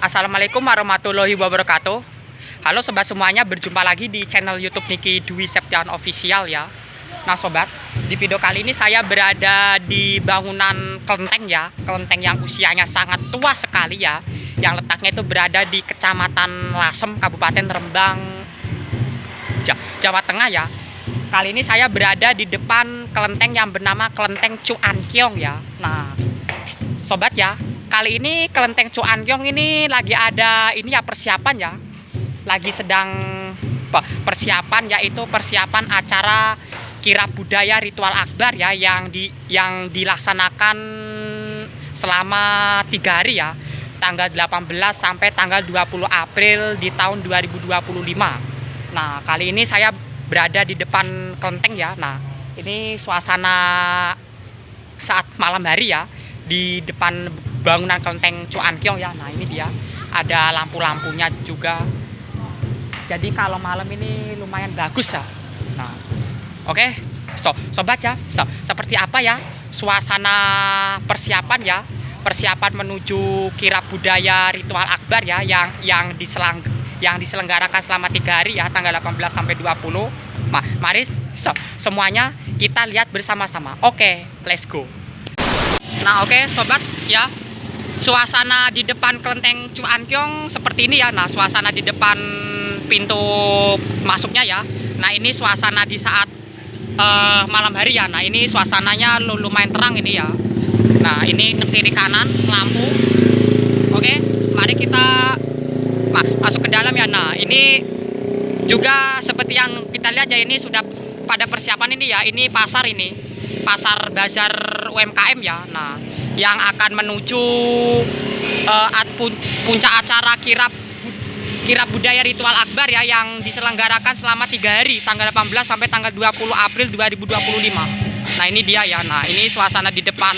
Assalamualaikum warahmatullahi wabarakatuh. Halo sobat semuanya, berjumpa lagi di channel YouTube Niki Dwi Septian Official ya. Nah sobat, di video kali ini saya berada di bangunan kelenteng ya, kelenteng yang usianya sangat tua sekali ya, yang letaknya itu berada di Kecamatan Lasem, Kabupaten Rembang, Jawa Tengah ya. Kali ini saya berada di depan kelenteng yang bernama Kelenteng Cuankyong ya. Nah sobat ya, kali ini Kelenteng Cuankyong ini lagi ada ini ya, persiapan ya, lagi sedang persiapan, yaitu persiapan acara kirab budaya ritual akbar ya, yang dilaksanakan selama 3 hari ya, tanggal 18 sampai tanggal 20 April di tahun 2025. Nah kali ini saya berada di depan kelenteng ya. Nah ini suasana saat malam hari ya, di depan bangunan kelenteng Cuankyong ya. Nah ini dia, ada lampu-lampunya juga, jadi kalau malam ini lumayan bagus ya. Nah oke, sobat ya, seperti apa ya suasana persiapan ya, persiapan menuju kirab budaya ritual akbar ya, yang diselenggarakan selama 3 hari ya, tanggal 18 sampai 20. Mari semuanya kita lihat bersama-sama. Oke, let's go. Nah oke sobat ya, suasana di depan kelenteng Cuankyong seperti ini ya. Nah suasana di depan pintu masuknya ya. Nah ini suasana di saat malam hari ya. Nah ini suasananya lumayan terang ini ya. Nah ini kiri kanan lampu. Oke, mari kita masuk ke dalam ya. Nah ini juga seperti yang kita lihat ya, ini sudah pada persiapan ini ya. Ini pasar, ini pasar bazar UMKM ya. Nah yang akan menuju puncak acara kirab budaya ritual akbar ya, yang diselenggarakan selama 3 hari, tanggal 18 sampai tanggal 20 April 2025. Nah ini dia ya. Nah ini suasana di depan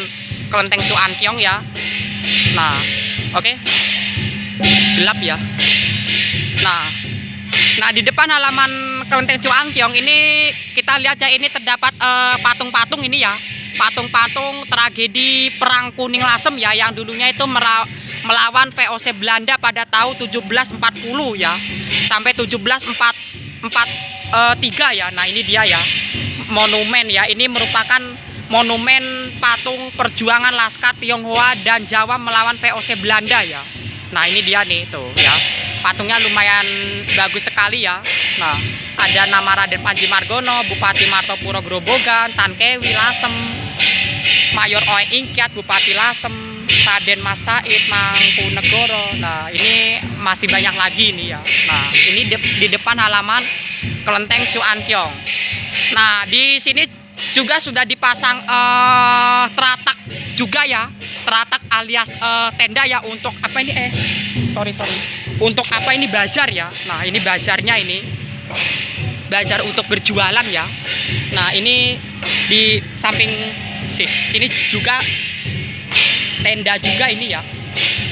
kelenteng Cuankyong ya. Nah oke, gelap ya. Nah di depan halaman kelenteng Cuankyong ini kita lihat ya, ini terdapat patung-patung ini ya, patung-patung tragedi Perang Kuning Lasem ya, yang dulunya itu melawan VOC Belanda pada tahun 1740 ya sampai 1743 ya. Nah ini dia ya, monumen ya, ini merupakan monumen patung perjuangan Laskar Tionghoa dan Jawa melawan VOC Belanda ya. Nah ini dia nih tuh ya, patungnya lumayan bagus sekali ya. Nah ada nama Raden Panji Margono, Bupati Martopuro Grobogan, Tan Kewi Lasem, Mayor Oe Ingkiat Bupati Lasem, Raden Mas Said Mangkunegoro. Nah ini masih banyak lagi ini ya. Nah ini di depan halaman kelenteng Cuankyong. Nah di sini juga sudah dipasang teratak juga ya, teratak alias tenda ya, untuk apa ini untuk apa ini, bazar ya. Nah ini bazarnya, ini bazar untuk berjualan ya. Nah ini di samping sini juga tenda juga ini ya.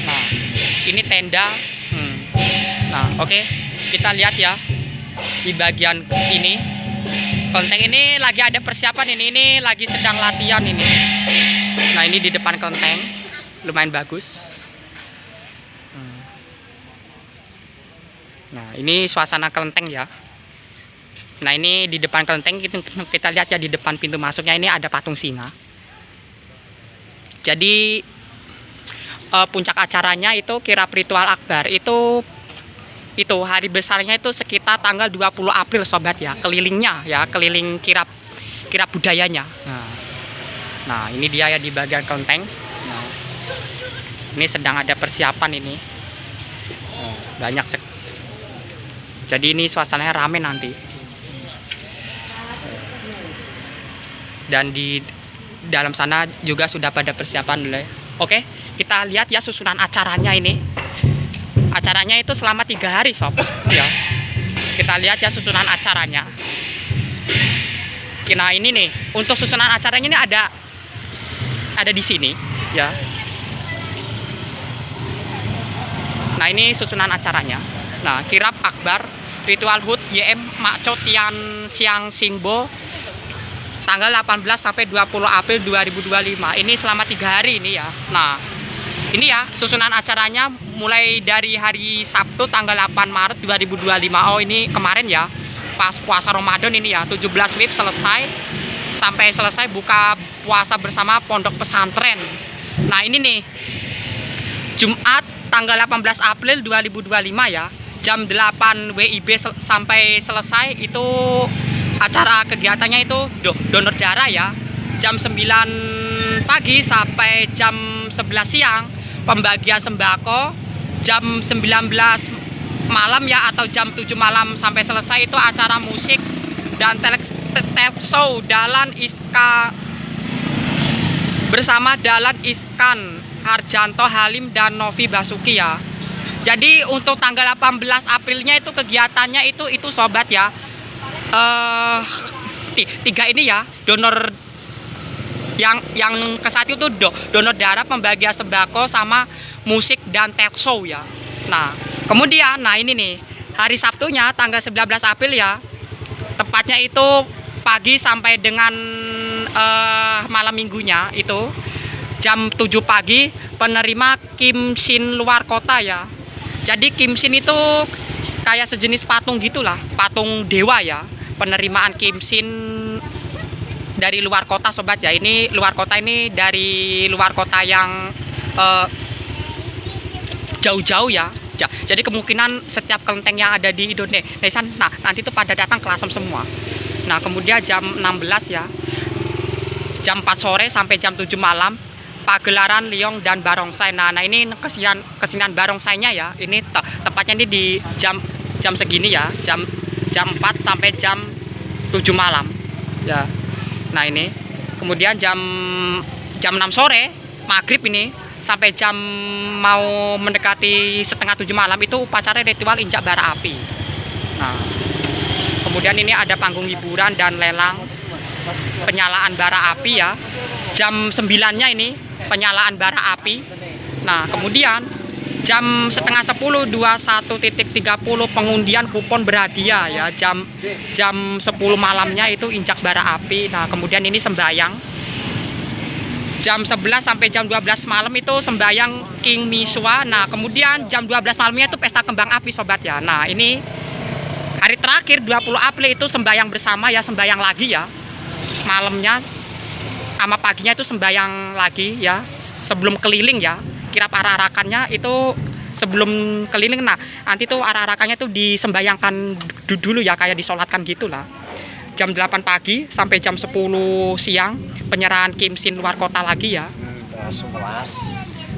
Nah ini tenda. Nah oke, kita lihat ya di bagian ini kelenteng ini lagi ada persiapan, ini lagi sedang latihan ini. Nah ini di depan kelenteng lumayan bagus. Nah ini suasana kelenteng ya. Nah ini di depan kelenteng kita lihat ya, di depan pintu masuknya ini ada patung singa. Jadi puncak acaranya itu kirab ritual akbar itu hari besarnya itu sekitar tanggal 20 April sobat ya, kelilingnya ya, keliling kirab budayanya. Nah ini dia ya di bagian kelenteng. Nah ini sedang ada persiapan ini, banyak jadi ini suasananya rame nanti. Dan di dalam sana juga sudah pada persiapan dulu. Oke, kita lihat ya susunan acaranya ini. Acaranya itu selama 3 hari sob ya. Kita lihat ya susunan acaranya. Nah ini nih, untuk susunan acaranya ini ada di sini ya. Nah ini susunan acaranya. Nah kirab akbar ritual hut YM Makco Tian Siang Singbo tanggal 18 sampai 20 April 2025. Ini selama 3 hari ini ya. Nah Ini ya susunan acaranya mulai dari hari Sabtu tanggal 8 Maret 2025. Oh ini kemarin ya, pas puasa Ramadan ini ya, 17 WIB selesai sampai selesai buka puasa bersama pondok pesantren. Nah ini nih Jumat tanggal 18 April 2025 ya, jam 8 WIB sampai selesai itu acara kegiatannya itu donor darah ya. Jam 9 pagi sampai jam 11 siang pembagian sembako, jam 19 malam ya atau jam 7 malam sampai selesai itu acara musik dan talk show Dahlan Iskan bersama Dahlan Iskan, Harjanto Halim dan Novi Basuki ya. Jadi untuk tanggal 18 Aprilnya itu kegiatannya itu sobat ya, tiga ini ya, donor yang ke saat itu donor darah, pembagian sembako sama musik dan talk show ya. Nah kemudian ini nih hari Sabtunya tanggal 19 April ya, tepatnya itu pagi sampai dengan malam minggunya itu jam 7 pagi penerima kimsin luar kota ya. Jadi kimsin itu kayak sejenis patung gitulah, patung dewa ya. Penerimaan kimsin dari luar kota sobat ya. Ini luar kota, ini dari luar kota yang jauh-jauh ya. Jadi kemungkinan setiap kelenteng yang ada di Indonesia nanti itu pada datang ke Lasem semua. Nah kemudian jam 16 ya, jam 4 sore sampai jam 7 malam pagelaran Liong dan Barongsai. Nah ini kesenian Barongsainya ya, ini tepatnya ini di jam segini ya, jam 4 sampai jam 7 malam ya. Nah ini kemudian jam 6 sore maghrib ini sampai jam mau mendekati setengah 7 malam itu upacara ritual injak bara api. Nah kemudian ini ada panggung hiburan dan lelang penyalaan bara api ya. Jam 9-nya ini penyalaan bara api. Nah kemudian jam setengah 10 21.30 pengundian kupon berhadiah ya. Jam 10 malamnya itu injak bara api. Nah kemudian ini sembayang jam 11 sampai jam 12 malam itu sembayang King Miswa. Nah kemudian jam 12 malamnya itu pesta kembang api sobat ya. Nah ini hari terakhir 20 April itu sembayang bersama ya, sembayang lagi ya, malamnya sama paginya itu sembayang lagi ya, sebelum keliling ya. Kirap arak-arakannya itu sebelum keliling. Nah nanti tuh arak-arakannya tuh disembayangkan dulu ya, kayak disolatkan gitulah. Jam 8 pagi sampai jam 10 siang penyerahan kimsin luar kota lagi ya.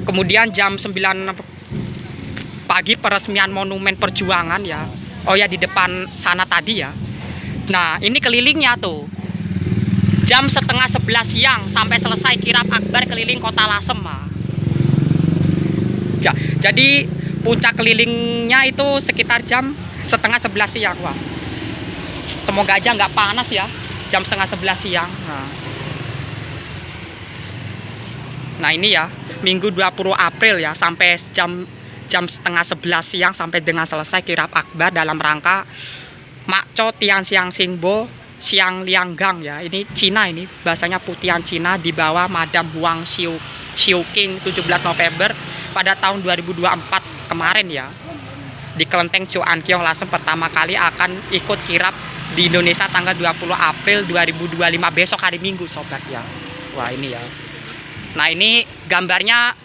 Kemudian jam 9 pagi peresmian monumen perjuangan ya. Oh ya di depan sana tadi ya. Nah ini kelilingnya tuh jam setengah 11 siang sampai selesai kirap akbar keliling kota Lasem. Jadi puncak kelilingnya itu sekitar jam setengah 11 siang. Wah, semoga aja nggak panas ya jam setengah 11 siang. Nah ini ya Minggu 20 April ya, sampai jam setengah 11 siang sampai dengan selesai kirap akbar dalam rangka Makco Tian Siang Singbo Siang Lianggang ya. Ini Cina, ini bahasanya Putian Cina di bawah Madam Huang Xiuqing 17 November pada tahun 2024 kemarin ya. Di kelenteng Cuankiong Lasem pertama kali akan ikut kirap di Indonesia tanggal 20 April 2025 besok hari Minggu sobat ya. Wah ini ya. Nah ini gambarnya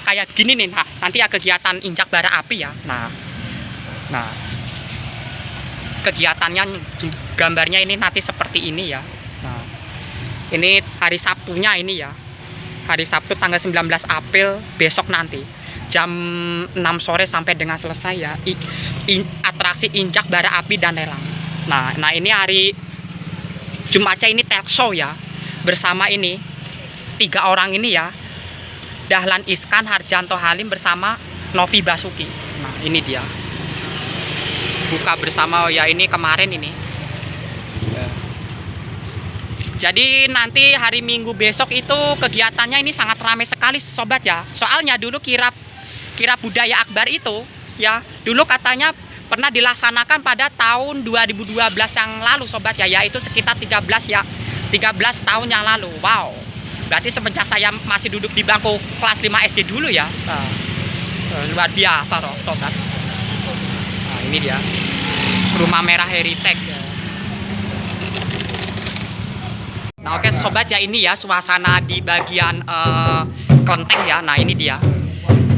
kayak gini nih. Nah, nanti ya kegiatan injak bara api ya. Nah kegiatannya gambarnya ini nanti seperti ini ya. Nah ini hari Sabtunya ini ya, hari Sabtu tanggal 19 April besok nanti jam 6 sore sampai dengan selesai ya, atraksi injak bara api dan lelang. Nah ini hari Jumatnya ini talk show ya, bersama ini 3 orang ini ya, Dahlan Iskan, Harjanto Halim bersama Novi Basuki. Nah ini dia buka bersama ya, ini kemarin ini ya. Jadi nanti hari Minggu besok itu kegiatannya ini sangat ramai sekali sobat ya. Soalnya dulu kirap budaya akbar itu ya, dulu katanya pernah dilaksanakan pada tahun 2012 yang lalu sobat ya, yaitu sekitar 13 tahun yang lalu. Wow. Berarti semenjak saya masih duduk di bangku kelas 5 SD dulu ya. Luar biasa sobat. Nah, ini dia Rumah Merah Heritage ya. Nah oke sobat ya, ini ya suasana di bagian kelenteng ya. Nah ini dia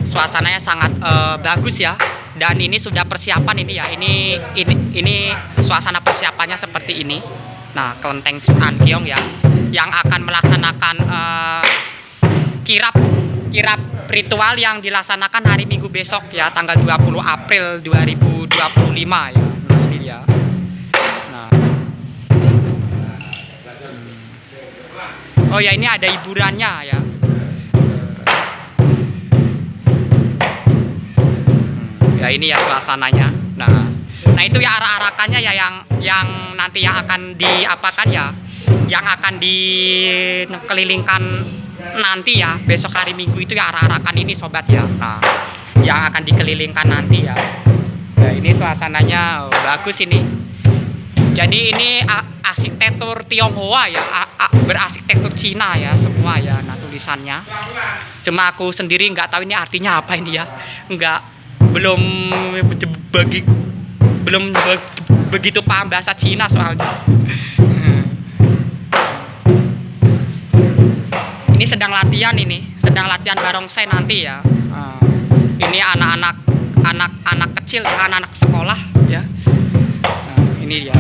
suasananya sangat bagus ya. Dan ini sudah persiapan ini ya. Ini suasana persiapannya seperti ini. Nah kelenteng Cuankiong ya, yang akan melaksanakan kirap ritual yang dilaksanakan hari Minggu besok ya, tanggal 20 April 2025 ya. Nah ini dia. Nah. Oh ya, ini ada hiburannya ya. Ya ini ya suasananya. Nah itu ya arak-arakannya ya, yang nanti yang akan diapakan ya, yang akan dikelilingkan nanti ya besok hari Minggu itu ya arak-arakan ini sobat ya. Nah yang akan dikelilingkan nanti ya. Nah ini suasananya bagus ini. Jadi ini arsitektur Tionghoa ya, berarsitektur Cina ya semua ya. Nah tulisannya. Cuma aku sendiri nggak tahu ini artinya apa ini ya. Belum begitu paham bahasa Cina soalnya. Ini sedang latihan barongsai nanti ya. Ini anak kecil ya, anak sekolah ya. Ini dia.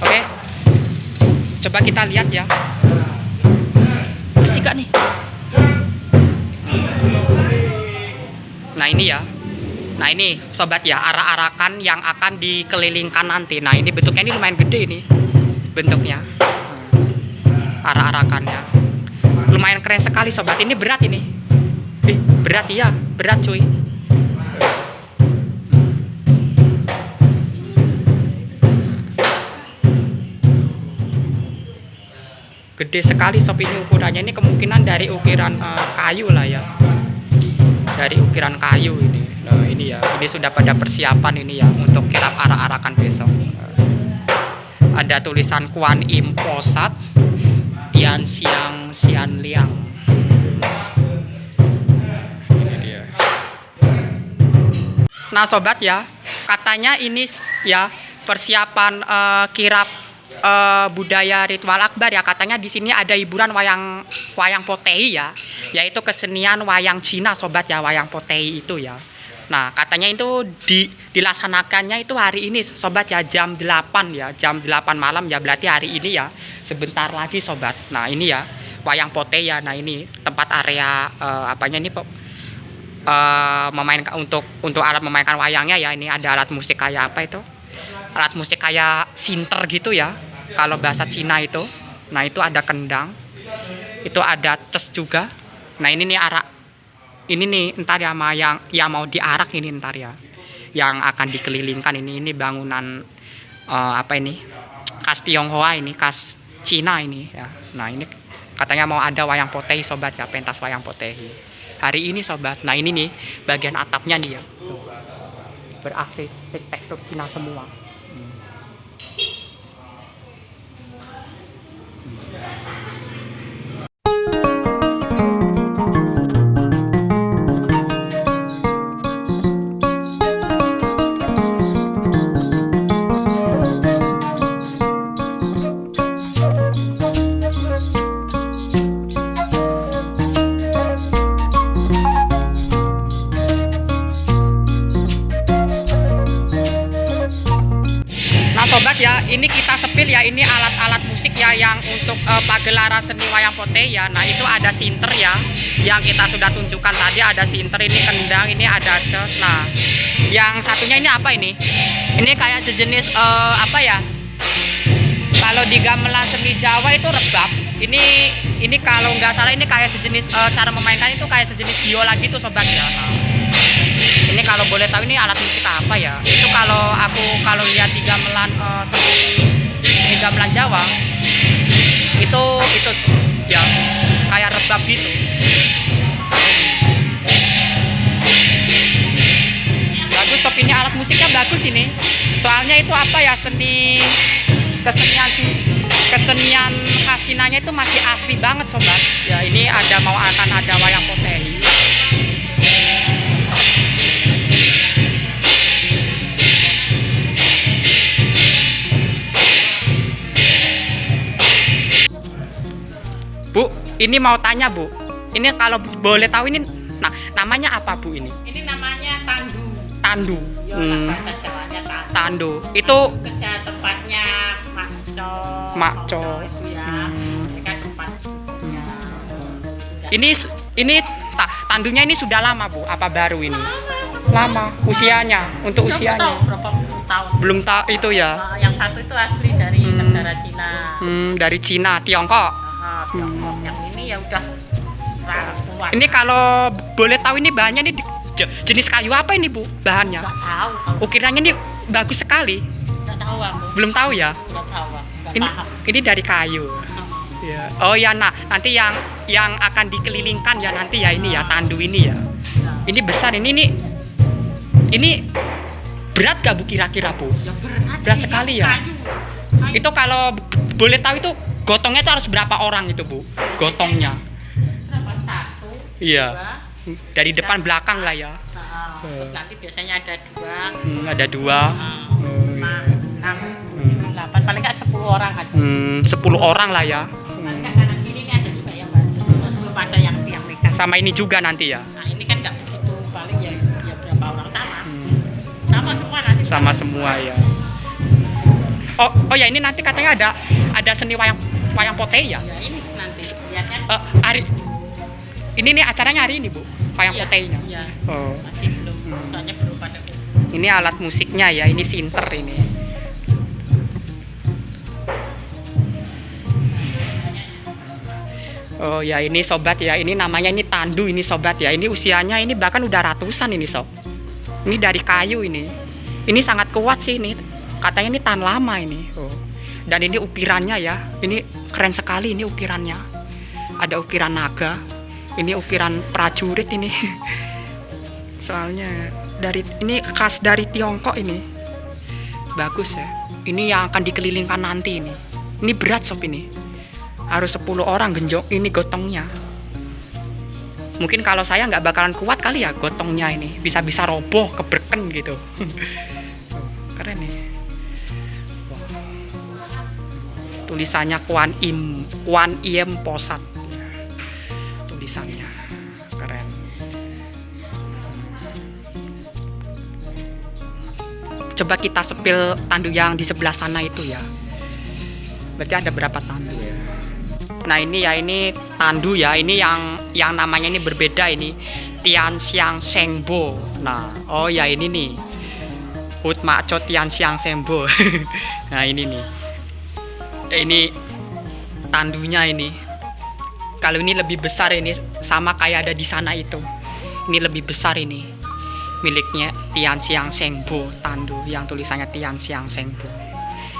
Oke. Coba kita lihat ya. Bersih gak nih? Nah ini ya. Nah ini sobat ya, arak-arakan yang akan dikelilingkan nanti. Nah ini bentuknya ini lumayan gede ini bentuknya. Arak-arakannya lumayan keren sekali sobat. Ini berat ini. Berat ya, berat cuy. Gede sekali sob ini ukurannya. Ini kemungkinan dari ukiran kayu lah ya. Dari ukiran kayu ini. Nah ini ya, ini sudah pada persiapan ini ya untuk kirap arak-arakan besok. Ada tulisan Kuan Im Posat Tian Siang Sian Liang. Ini dia. Nah sobat ya, katanya ini ya persiapan kirap budaya ritual akbar ya. Katanya di sini ada hiburan wayang potehi ya, yaitu kesenian wayang Cina sobat ya, wayang potehi itu ya. Nah katanya itu dilaksanakannya itu hari ini sobat ya, jam 8 ya, jam 8 malam ya, berarti hari ini ya, sebentar lagi sobat. Nah ini ya wayang potehi ya. Nah ini tempat area apanya ini memainkan untuk alat memainkan wayangnya ya. Ini ada alat musik kayak apa itu, alat musik kayak sinter gitu ya kalau bahasa Cina itu. Nah itu ada kendang, itu ada ces juga. Nah ini nih ini nih entar ya yang mau diarak ini entar ya, yang akan dikelilingkan ini bangunan apa ini, khas Tionghoa ini, khas Cina ini ya. Nah ini katanya mau ada wayang potehi sobat ya, pentas wayang potehi hari ini sobat. Nah ini nih bagian atapnya nih ya, berarsitektur Cina semua. Sobat ya, ini kita sepil ya, ini alat-alat musik ya yang untuk pagelaran seni wayang potehi ya. Nah itu ada sinter ya, yang kita sudah tunjukkan tadi, ada sinter, ini kendang, ini ada ces. Nah yang satunya ini apa ini? Ini kayak sejenis apa ya? Kalau di gamelan seni Jawa itu rebab. Ini kalau nggak salah ini kayak sejenis cara memainkan itu kayak sejenis biola gitu sobat ya. Nah, ini kalau boleh tahu ini alat musik apa ya? Itu kalau lihat di gamelan seni gamelan Jawa itu ya kayak rebab gitu. Bagus sob, ini alat musiknya bagus ini. Soalnya itu apa ya, kesenian kesenian Hasinanya itu masih asli banget sobat ya. Ini akan ada wayang potehi. Bu, ini mau tanya Bu, ini kalau boleh tahu ini namanya apa Bu ini? Ini namanya tandu. Tandu. Bahasa Jawanya tandu. Tandu. Itu kerja tempatnya Makco. Makco. Itu ya. Mereka tempatnya. Ini tandunya ini sudah lama Bu, apa baru ini? Lama. Usianya, untuk usianya. Berapa puluh tahun. Belum tahu itu ya. Yang satu itu asli dari negara Cina. Dari Cina, Tiongkok. Tiongkok. Yang ini ya udah kuat. Ini kalau boleh tahu ini bahannya ini jenis kayu apa ini Bu? Bahannya? Nggak tahu. Ukirannya ini bagus sekali. Nggak tahu aku. Belum tahu ya? Nggak tahu. Nggak Ini paham. ini dari kayu. Ya. Oh ya, nah nanti yang akan dikelilingkan ya nanti ya ini ya tandu ini ya. Ini besar ini berat gak Bu kira-kira Bu? Ya Berat sekali ya. Kayu. Itu kalau boleh tahu itu gotongnya itu harus berapa orang itu Bu? Gotongnya? Berapa? Satu. Iya. Dua. Dari depan belakang lah ya. Terus nanti biasanya ada dua. Ada dua. 5, 6, 7, 8. Paling nggak 10 orang ada. 10 orang lah ya. Paling nggak kanan kiri ini ada juga yang bantu. Terus belum ada yang tiang megang. Sama ini juga nanti ya. Nah ini kan nggak begitu. Paling ya berapa orang sama. Sama semua nanti. Sama semua ya. Oh ya, ini nanti katanya ada seni wayang potehi ya. Ya ini nanti lihatnya. Hari ini nih acaranya hari ini Bu, wayang potehinya. Iya. Oh. Masih belum. Soalnya belum pada. Ini alat musiknya ya, ini sinter ini. Oh ya, ini sobat ya, ini namanya ini tandu ini sobat ya. Ini usianya ini bahkan udah ratusan ini sob. Ini dari kayu ini. Ini sangat kuat sih ini. Katanya ini tahan lama ini. Oh. Dan ini ukirannya ya. Ini keren sekali ini ukirannya. Ada ukiran naga. Ini ukiran prajurit ini. Soalnya ini khas dari Tiongkok ini. Bagus ya. Ini yang akan dikelilingkan nanti ini. Ini berat sob ini. Harus 10 orang genjong ini gotongnya. Mungkin kalau saya nggak bakalan kuat kali ya gotongnya ini. Bisa-bisa roboh, keberken gitu. Keren nih. Tulisannya Kuan Iem Posat. Tulisannya keren. Coba kita sepil tandu yang di sebelah sana itu ya. Berarti ada berapa tandu ya? Nah ini ya, ini tandu ya, ini yang namanya ini berbeda ini, Tian Xiang Sengbo. Nah, oh ya ini nih, Hut Makco Tian Xiang Sengbo. Nah ini nih, ini tandunya ini. Kalau ini lebih besar ini, sama kayak ada di sana itu. Ini lebih besar ini, miliknya Tian Xiang Sengbo, tandu yang tulisannya Tian Xiang Sengbo.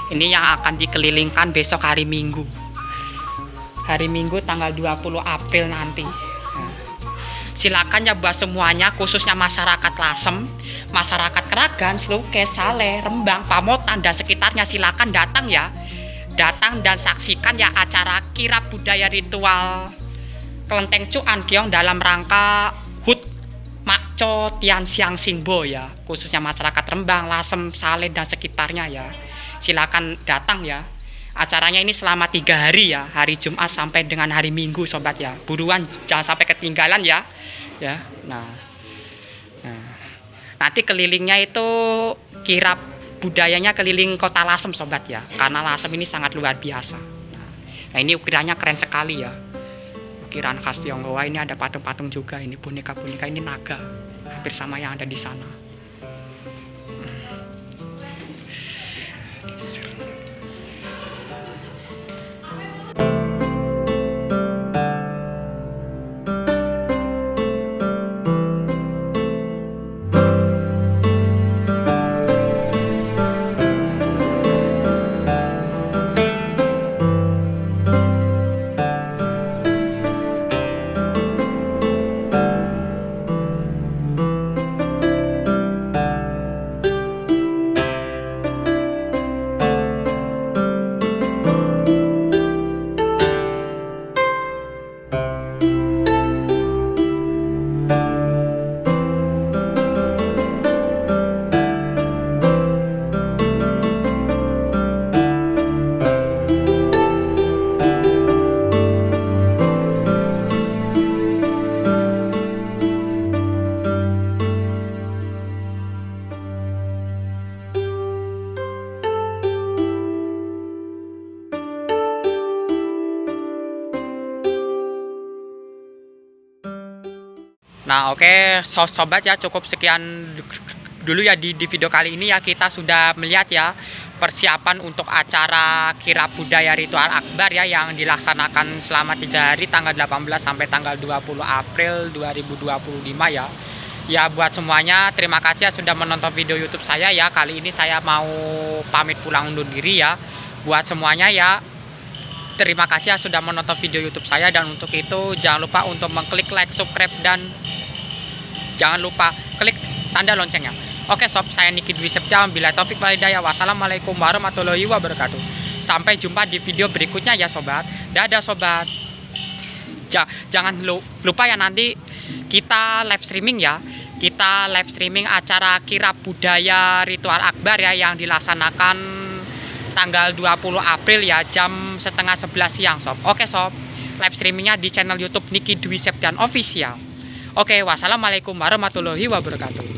Ini yang akan dikelilingkan besok hari Minggu. Hari Minggu tanggal 20 April nanti. Nah, silakan ya buat semuanya, khususnya masyarakat Lasem, masyarakat Keragan, Sluke, Saleh, Rembang, Pamotan dan sekitarnya, silakan datang ya. Datang dan saksikan ya acara kirab budaya ritual Kelenteng Chu Ankyong dalam rangka Hut Makco Tian Xiang Singbo ya, khususnya masyarakat Rembang, Lasem, Saleh dan sekitarnya ya. Silakan datang ya. Acaranya ini selama 3 hari ya, hari Jumat sampai dengan hari Minggu sobat ya. Buruan jangan sampai ketinggalan ya. Ya. Nah, nanti kelilingnya itu kirab budayanya keliling kota Lasem sobat ya. Karena Lasem ini sangat luar biasa. Nah, ini ukirannya keren sekali ya. Ukiran khas Tionghoa, ini ada patung-patung juga, ini boneka-boneka, ini naga. Hampir sama yang ada di sana. Nah, oke, sobat ya, cukup sekian dulu ya di video kali ini ya. Kita sudah melihat ya persiapan untuk acara kirab budaya ritual akbar ya yang dilaksanakan selama 3 hari, tanggal 18 sampai tanggal 20 April 2025 ya. Ya, buat semuanya terima kasih ya sudah menonton video YouTube saya ya. Kali ini saya mau pamit pulang undur diri ya. Buat semuanya ya, terima kasih ya sudah menonton video YouTube saya, dan untuk itu jangan lupa untuk mengklik like, subscribe, dan jangan lupa klik tanda loncengnya. Oke sob, saya Niki Dwi Septian, bila taufik wal hidayah. Wassalamualaikum warahmatullahi wabarakatuh. Sampai jumpa di video berikutnya ya sobat. Dadah sobat. Jangan lupa ya, nanti kita live streaming ya. Kita live streaming acara kirab budaya ritual akbar ya yang dilaksanakan tanggal 20 April ya, jam setengah 11 siang sob. Oke sob, live streamingnya di channel YouTube Niki Dwi Septian Official. Oke, wassalamualaikum warahmatullahi wabarakatuh.